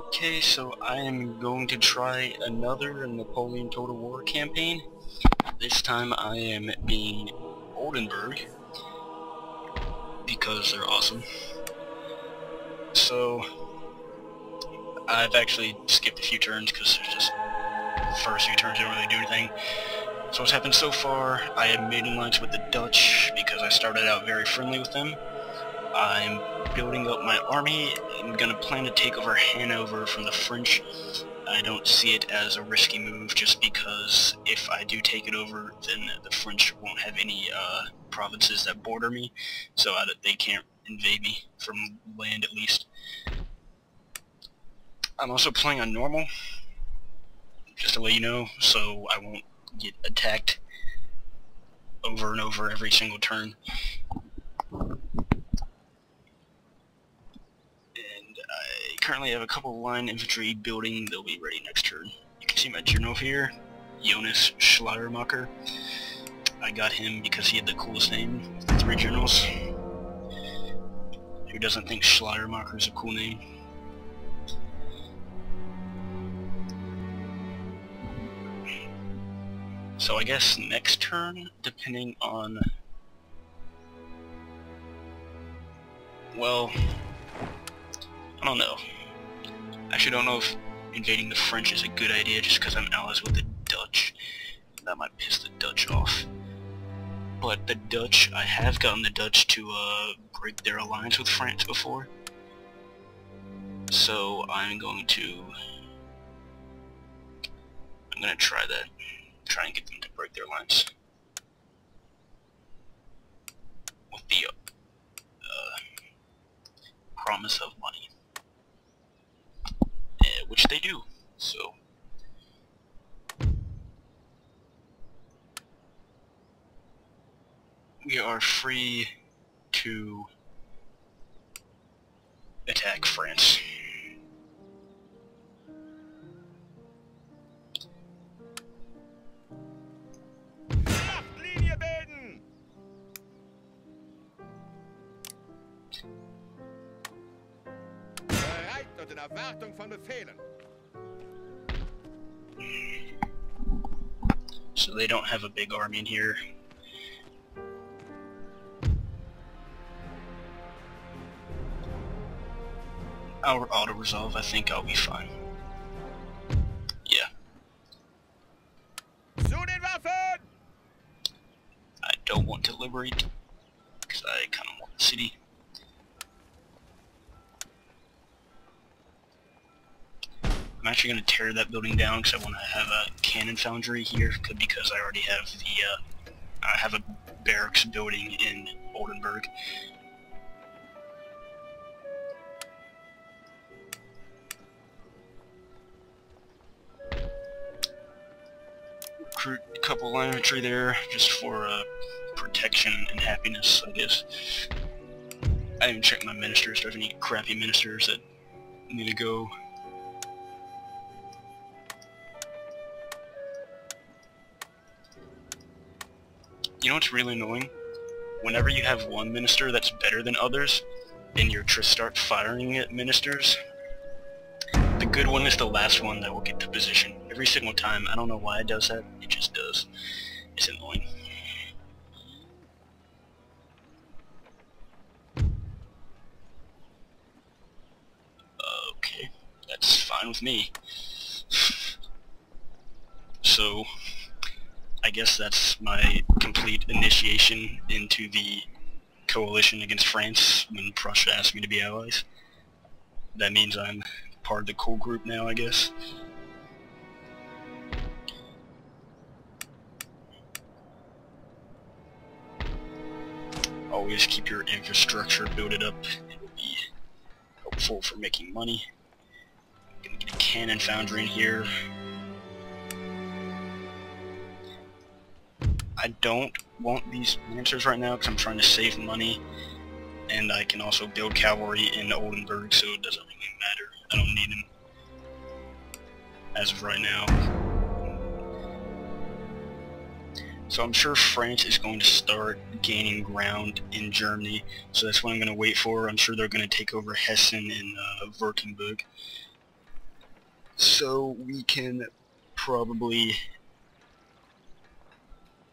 Okay, so I am going to try another Napoleon Total War campaign. This time I am being Oldenburg, because they're awesome. So, I've actually skipped a few turns because there's just the first few turns don't really do anything. So what's happened so far, I have made alliance with the Dutch because I started out very friendly with them. I'm building up my army. I'm going to plan to take over Hannover from the French. I don't see it as a risky move just because if I do take it over, then the French won't have any provinces that border me, so they can't invade me from land at least. I'm also playing on normal, just to let you know, so I won't get attacked over and over every single turn. I currently have a couple of line infantry building. They'll be ready next turn. You can see my general here, Jonas Schleiermacher. I got him because he had the coolest name of the three generals. Who doesn't think Schleiermacher is a cool name? So I guess next turn, depending on... well, I don't know. I actually don't know if invading the French is a good idea just because I'm allies with the Dutch. That might piss the Dutch off. But the Dutch, I have gotten the Dutch to break their alliance with France before. So I'm going to try that. Try and get them to break their alliance. With the promise of money. Which they do, so we are free to attack France. In Erwartung von Befehlen. So they don't have a big army in here. I'll auto-resolve. I think I'll be fine. Yeah. Zu den Waffen! I don't want to liberate, because I kind of want the city. I'm actually going to tear that building down because I want to have a cannon foundry here because I already have the I have a barracks building in Oldenburg. Recruit a couple line infantry there just for protection and happiness, I guess. I haven't checked my ministers. There's any crappy ministers that need to go. You know what's really annoying? Whenever you have one minister that's better than others, and you just start firing at ministers, the good one is the last one that will get the position. Every single time. I don't know why it does that. It just does. It's annoying. Okay. That's fine with me. So... I guess that's my complete initiation into the coalition against France when Prussia asked me to be allies. That means I'm part of the cool group now, I guess. Always keep your infrastructure built up. It will be helpful for making money. I'm gonna get a cannon foundry in here. I don't want these lancers right now because I'm trying to save money, and I can also build cavalry in Oldenburg, so it doesn't really matter. I don't need them as of right now. So I'm sure France is going to start gaining ground in Germany, so that's what I'm going to wait for. I'm sure they're going to take over Hessen and Württemberg. So we can probably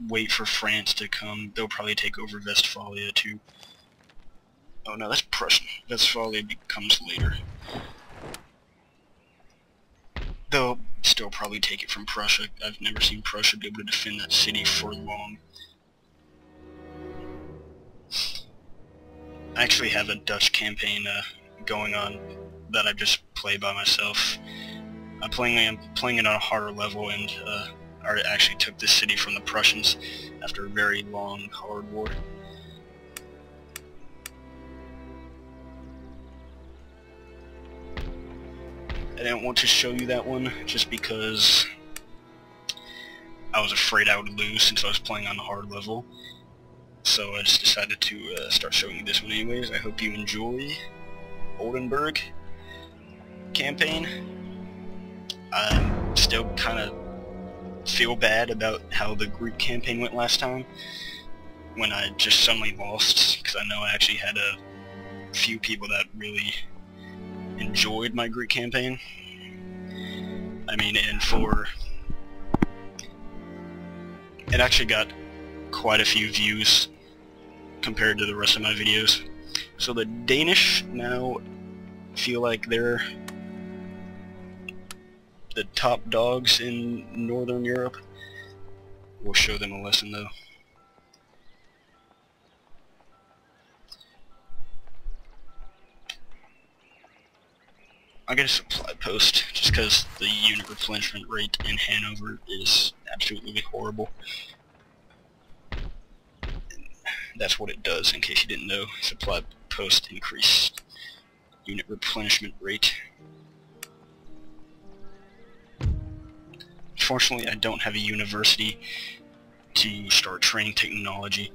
wait for France to come. They'll probably take over Westphalia too. Oh no, that's Prussian. Westphalia comes later. They'll still probably take it from Prussia. I've never seen Prussia be able to defend that city for long. I actually have a Dutch campaign going on that I just play by myself. I'm playing it on a harder level, and I actually took this city from the Prussians after a very long, hard war. I didn't want to show you that one just because I was afraid I would lose since I was playing on the hard level. So I just decided to start showing you this one anyways. I hope you enjoy Oldenburg campaign. I still kind of feel bad about how the Greek campaign went last time when I just suddenly lost, because I know I actually had a few people that really enjoyed my Greek campaign. I mean, and it actually got quite a few views compared to the rest of my videos. So the Danish now feel like they're the top dogs in Northern Europe. We'll show them a lesson though. I'll get a supply post just because the unit replenishment rate in Hannover is absolutely horrible. That's what it does, in case you didn't know. Supply post increase unit replenishment rate. Unfortunately, I don't have a university to start training technology.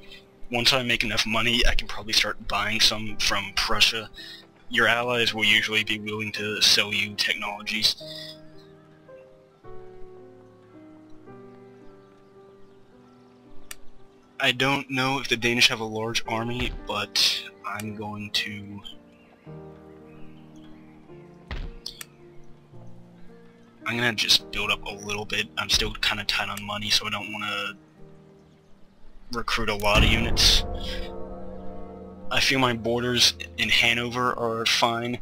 Once I make enough money, I can probably start buying some from Prussia. Your allies will usually be willing to sell you technologies. I don't know if the Danish have a large army, but I'm going to... I'm gonna just build up a little bit. I'm still kind of tight on money, so I don't want to recruit a lot of units. I feel my borders in Hanover are fine,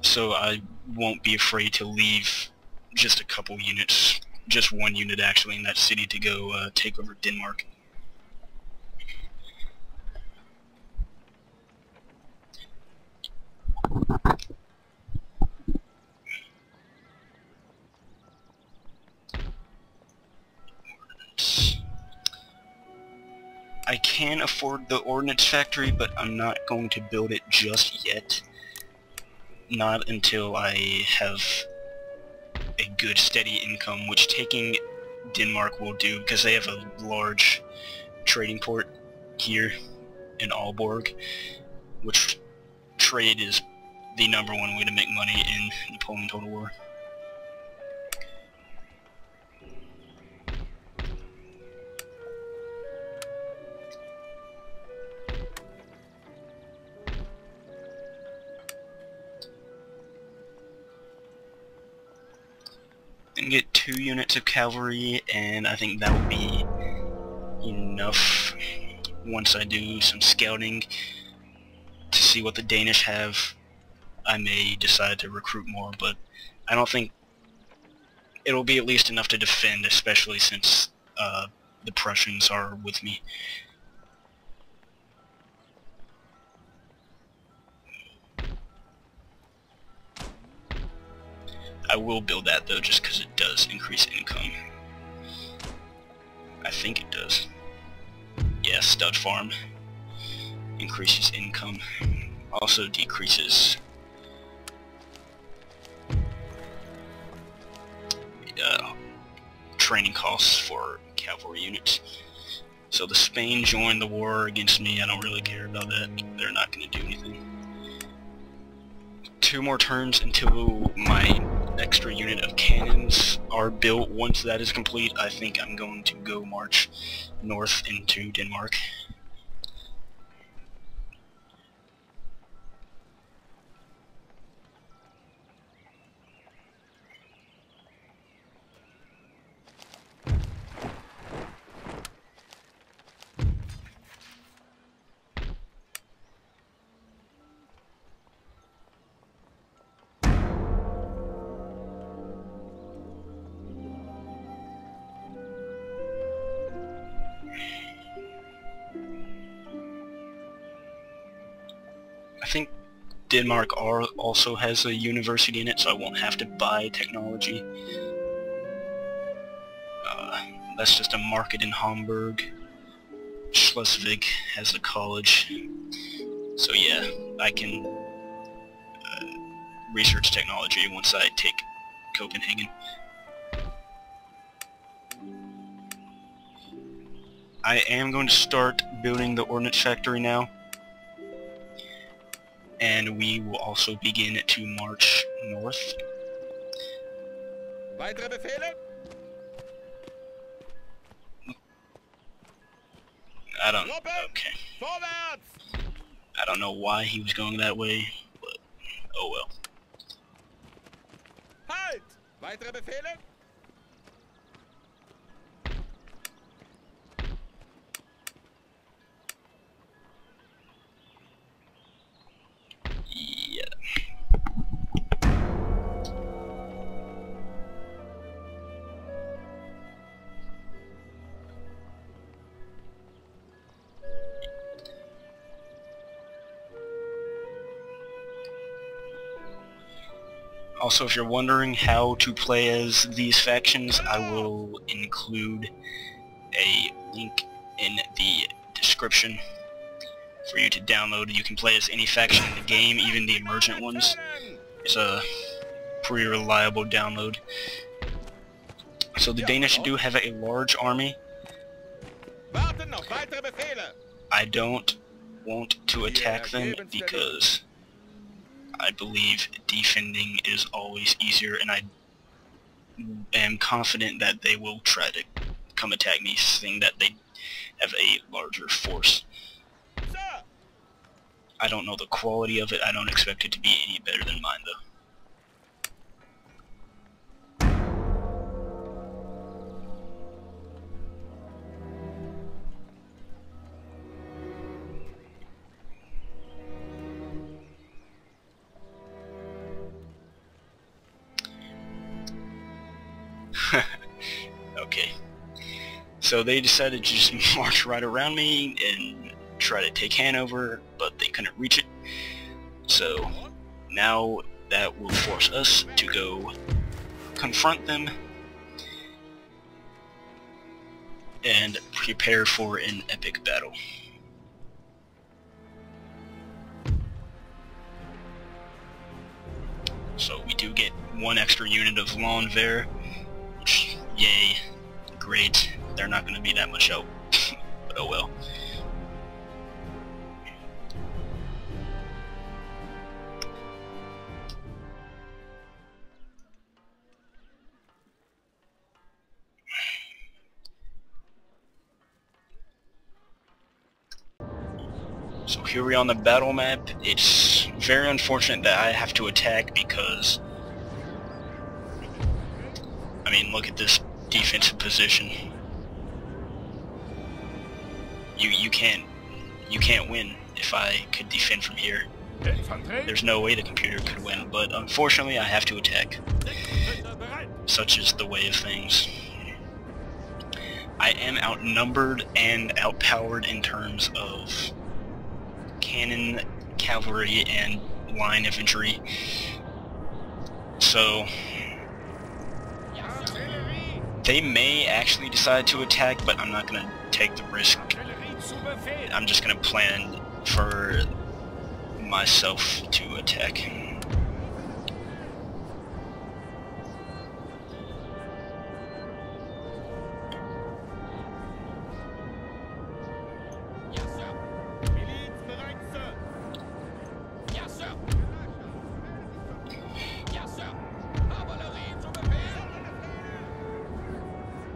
so I won't be afraid to leave just a couple units, just one unit actually in that city to go take over Denmark. I can afford the ordnance factory, but I'm not going to build it just yet. Not until I have a good steady income, which taking Denmark will do, because they have a large trading port here in Oldenburg, which trade is the #1 way to make money in Napoleon Total War. And get 2 units of cavalry, and I think that will be enough once I do some scouting to see what the Danish have. I may decide to recruit more, but I don't think it'll be at least enough to defend, especially since the Prussians are with me. I will build that though, just because it does increase income. I think it does. Yeah, stud farm increases income. Also decreases training costs for cavalry units. So the Spain joined the war against me. I don't really care about that. They're not going to do anything. 2 more turns until my extra unit of cannons are built. Once that is complete, I think I'm going to go march north into Denmark. think Denmark also has a university in it, so I won't have to buy technology. That's just a market in Hamburg. Schleswig has a college. So yeah, I can research technology once I take Copenhagen. I am going to start building the ordnance factory now. And we will also begin to march north. Weitere Befehle? I don't... Gruppen, okay. vorwärts! I don't know why he was going that way, but oh well. Halt! Weitere Befehle? Yeah. Also, if you're wondering how to play as these factions, I will include a link in the description for you to download. You can play as any faction in the game, even the emergent ones. It's a pretty reliable download. So the Danish do have a large army. Warten noch weitere Befehle! I don't want to attack them because I believe defending is always easier, and I am confident that they will try to come attack me, seeing that they have a larger force. Sir! I don't know the quality of it. I don't expect it to be any better than mine, though. Okay. So they decided to just march right around me and try to take Hanover, but they couldn't reach it. So now that will force us to go confront them and prepare for an epic battle. So we do get one extra unit of Landwehr, which, yay, great. They're not going to be that much help, but oh well. So here we are on the battle map. It's very unfortunate that I have to attack because, I mean, look at this defensive position. You can't win if I could defend from here. There's no way the computer could win, but unfortunately I have to attack. Such is the way of things. I am outnumbered and outpowered in terms of cannon, cavalry, and line infantry. So they may actually decide to attack, but I'm not going to take the risk. I'm just going to plan for myself to attack.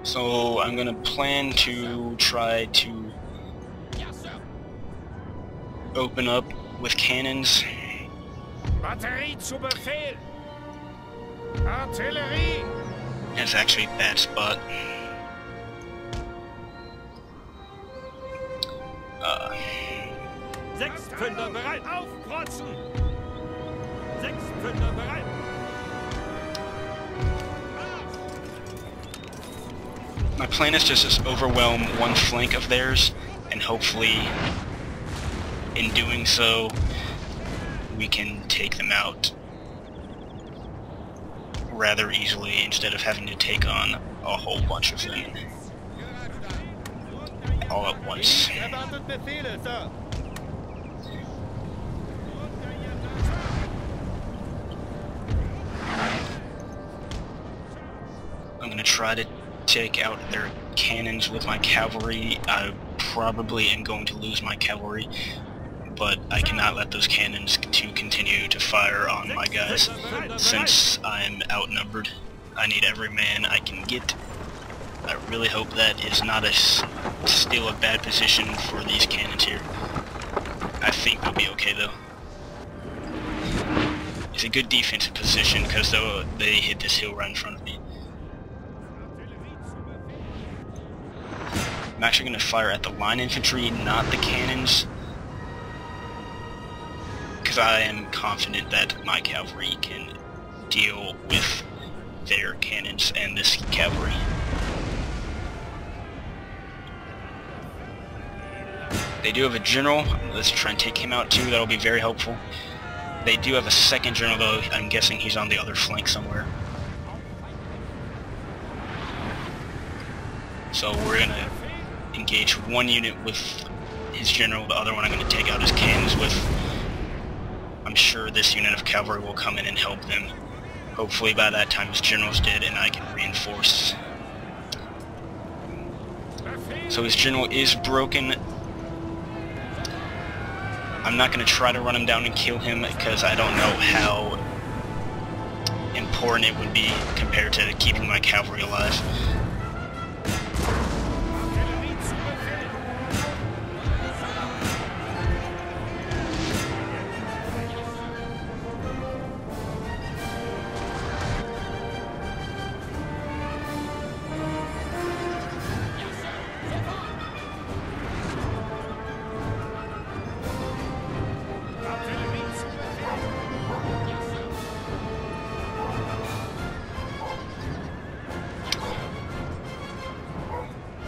So I'm going to plan to try to open up with cannons. Batterie zu Befehl! Artillerie! It's actually a bad spot. Sechspfünder bereit! Aufprotzen! Sechspfünder bereit! My plan is just to overwhelm one flank of theirs, and hopefully, in doing so, we can take them out rather easily instead of having to take on a whole bunch of them all at once. Erwartet Befehle, Sir. I'm gonna try to take out their cannons with my cavalry. I probably am going to lose my cavalry, but I cannot let those cannons to continue to fire on my guys since I'm outnumbered. I need every man I can get. I really hope that is not still a bad position for these cannons here. I think they'll be okay though. It's a good defensive position because they hit this hill right in front of me. I'm actually going to fire at the line infantry, not the cannons, because I am confident that my cavalry can deal with their cannons and this cavalry. They do have a general. Let's try and take him out too. That'll be very helpful. They do have a second general though. I'm guessing he's on the other flank somewhere. So we're going to engage one unit with his general, the other one I'm going to take out his cannons with. I'm sure this unit of cavalry will come in and help them. Hopefully by that time his general's dead and I can reinforce. So his general is broken. I'm not going to try to run him down and kill him because I don't know how important it would be compared to keeping my cavalry alive.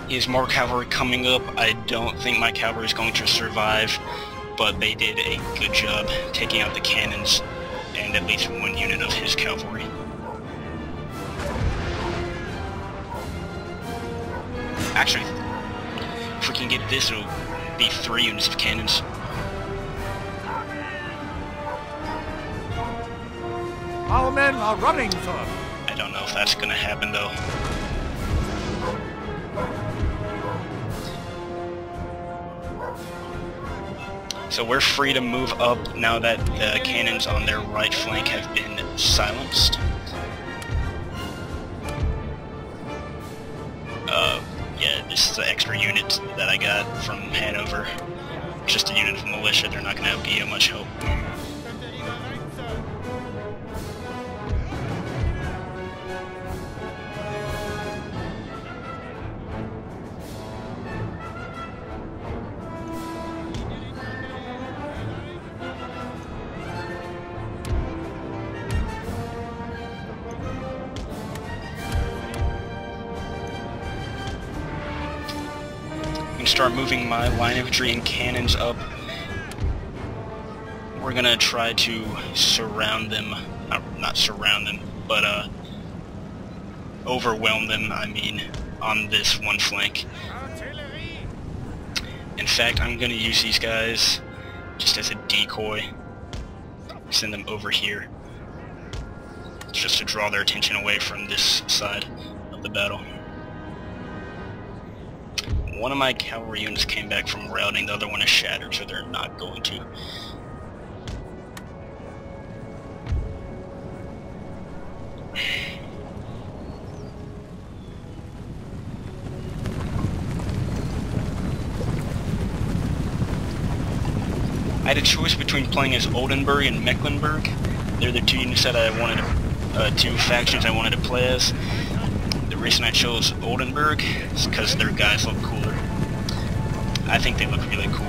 He has more cavalry coming up. I don't think my cavalry is going to survive, but they did a good job taking out the cannons and at least one unit of his cavalry. Actually, if we can get this, it'll be 3 units of cannons. Our men are running, sir. I don't know if that's going to happen though. So we're free to move up now that the cannons on their right flank have been silenced. Yeah, this is an extra unit that I got from Hannover. Just a unit of militia, they're not going to be of much help. Start moving my line infantry and cannons up. We're gonna try to surround them, not surround them, but overwhelm them, I mean, on this one flank. In fact, I'm gonna use these guys just as a decoy, send them over here, just to draw their attention away from this side of the battle. One of my cavalry units came back from routing, the other one is shattered, so they're not going to. I had a choice between playing as Oldenburg and Mecklenburg. They're the 2 units that I wanted to, 2 factions I wanted to play as. The reason I chose Oldenburg is because their guys look cooler. I think they look really cool.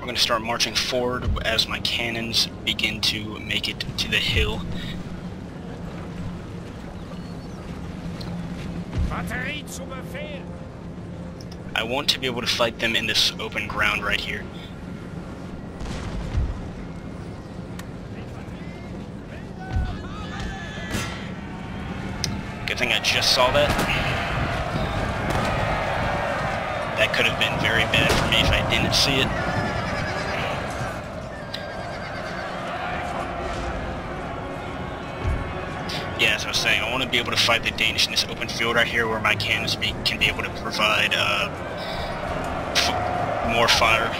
going to start marching forward as my cannons begin to make it to the hill. I want to be able to fight them in this open ground right here. Good thing I just saw that. That could have been very bad for me if I didn't see it. Yeah, as I was saying, I want to be able to fight the Danish in this open field right here where my cannons can be able to provide more fire.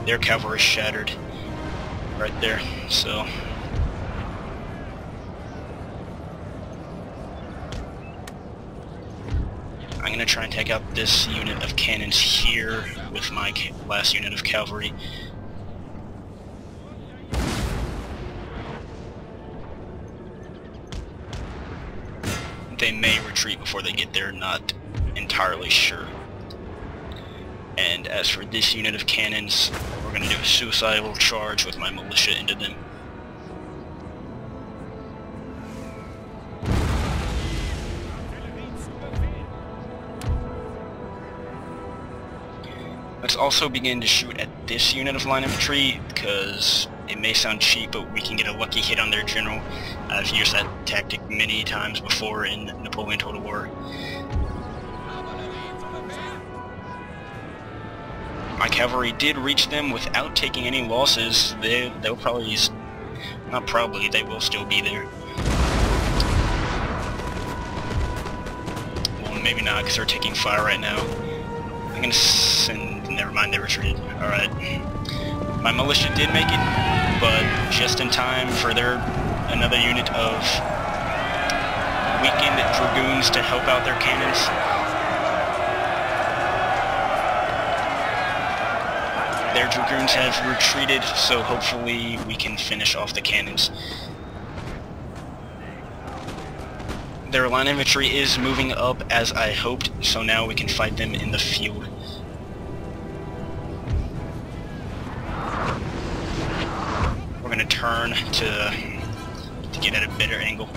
Their cavalry is shattered right there, so I'm going to try and take out this unit of cannons here with my last unit of cavalry. They may retreat before they get there, not entirely sure. And as for this unit of cannons, we're going to do a suicidal charge with my militia into them. Let's also begin to shoot at this unit of line infantry, because it may sound cheap, but we can get a lucky hit on their general. I've used that tactic many times before in Napoleon Total War. My cavalry did reach them without taking any losses. They'll probably, not probably, they will still be there. Well, maybe not, because they're taking fire right now. I'm gonna send, never mind, they retreated. Alright. My militia did make it, but just in time for another unit of weakened dragoons to help out their cannons. Their dragoons have retreated, so hopefully we can finish off the cannons. Their line infantry is moving up as I hoped, so now we can fight them in the field. We're going to turn to get at a better angle.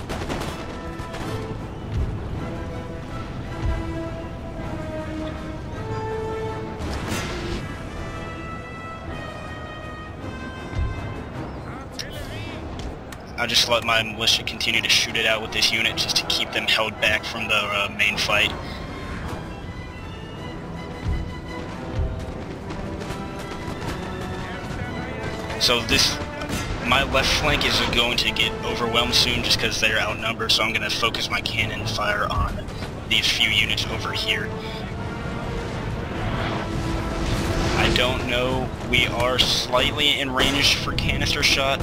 I'll just let my militia continue to shoot it out with this unit just to keep them held back from the main fight. So my left flank is going to get overwhelmed soon just because they're outnumbered, so I'm going to focus my cannon fire on these few units over here. I don't know, we are slightly in range for canister shot,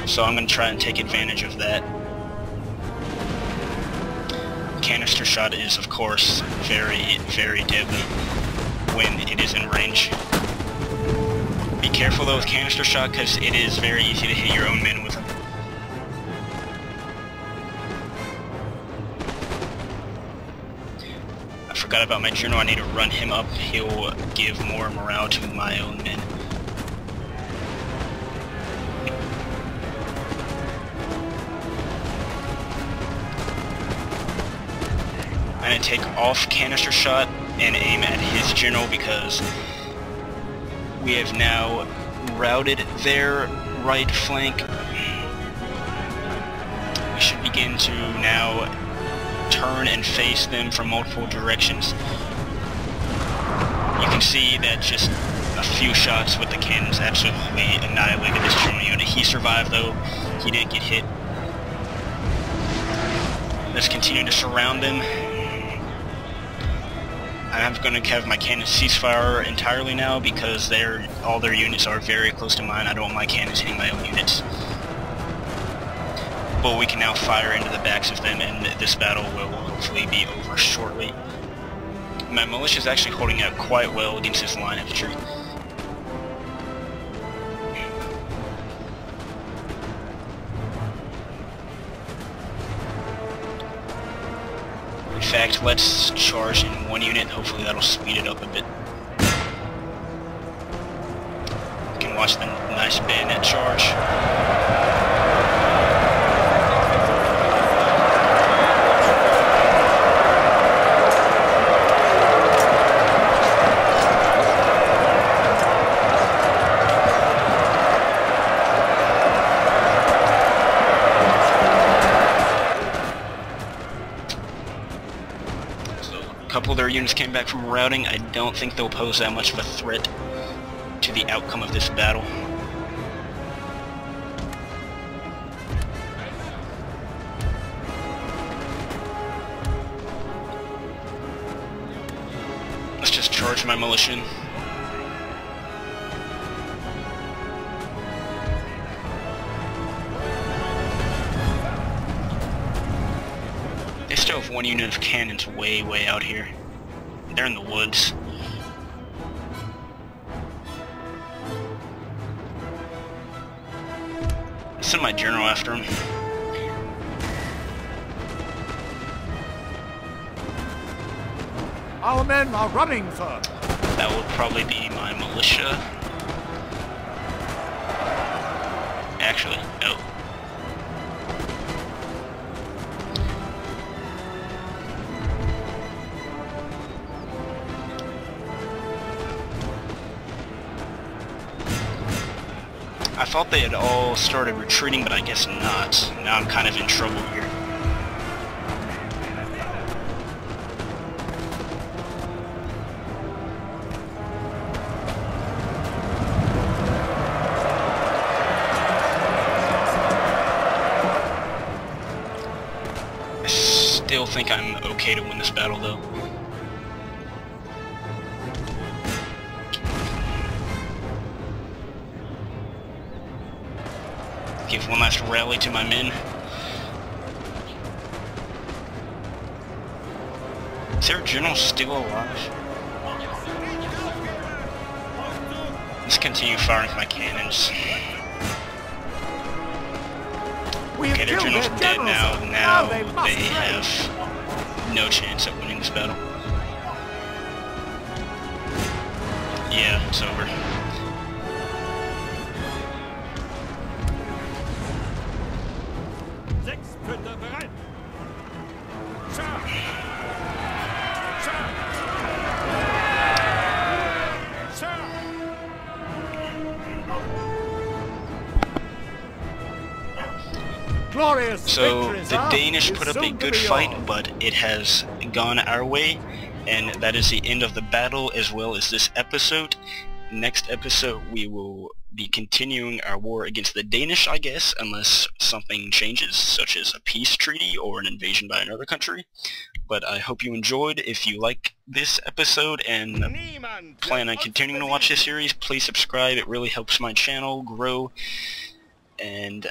so I'm going to try and take advantage of that. Canister shot is, of course, very, very deadly when it is in range. Be careful though with canister shot, because it is very easy to hit your own men with them. I forgot about my general, I need to run him up. He'll give more morale to my own men. I'm going to take off canister shot and aim at his general because we have now routed their right flank. We should begin to now turn and face them from multiple directions. You can see that just a few shots with the cannons absolutely annihilated this general unit. He survived though, he didn't get hit. Let's continue to surround them. I'm going to have my cannons cease fire entirely now because all their units are very close to mine. I don't want my cannons hitting my own units. But we can now fire into the backs of them, and this battle will hopefully be over shortly. My militia is actually holding out quite well against this line infantry. In fact, let's charge in one unit. Hopefully that'll speed it up a bit. You can watch the nice bayonet charge. A couple of their units came back from routing. I don't think they'll pose that much of a threat to the outcome of this battle. Let's just charge my militia. They still have one unit of cannons way out here. They're in the woods. I'll send my general after him. Our men are running, sir. That will probably be my militia. Actually, no. I thought they had all started retreating, but I guess not. Now I'm kind of in trouble here. I still think I'm okay to win this battle, though. Give one last rally to my men. Is their general still alive? Let's continue firing with my cannons. Okay, their general's dead now. Now they have no chance of winning this battle. Yeah, it's over. So the Danish put up a good fight, but it has gone our way, and that is the end of the battle as well as this episode. Next episode we will be continuing our war against the Danish, I guess, unless something changes, such as a peace treaty or an invasion by another country. But I hope you enjoyed. If you like this episode and plan on continuing to watch this series, please subscribe. It really helps my channel grow, and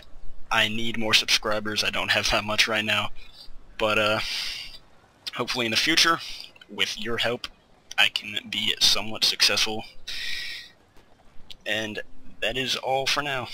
I need more subscribers. I don't have that much right now, but hopefully in the future, with your help, I can be somewhat successful. And that is all for now.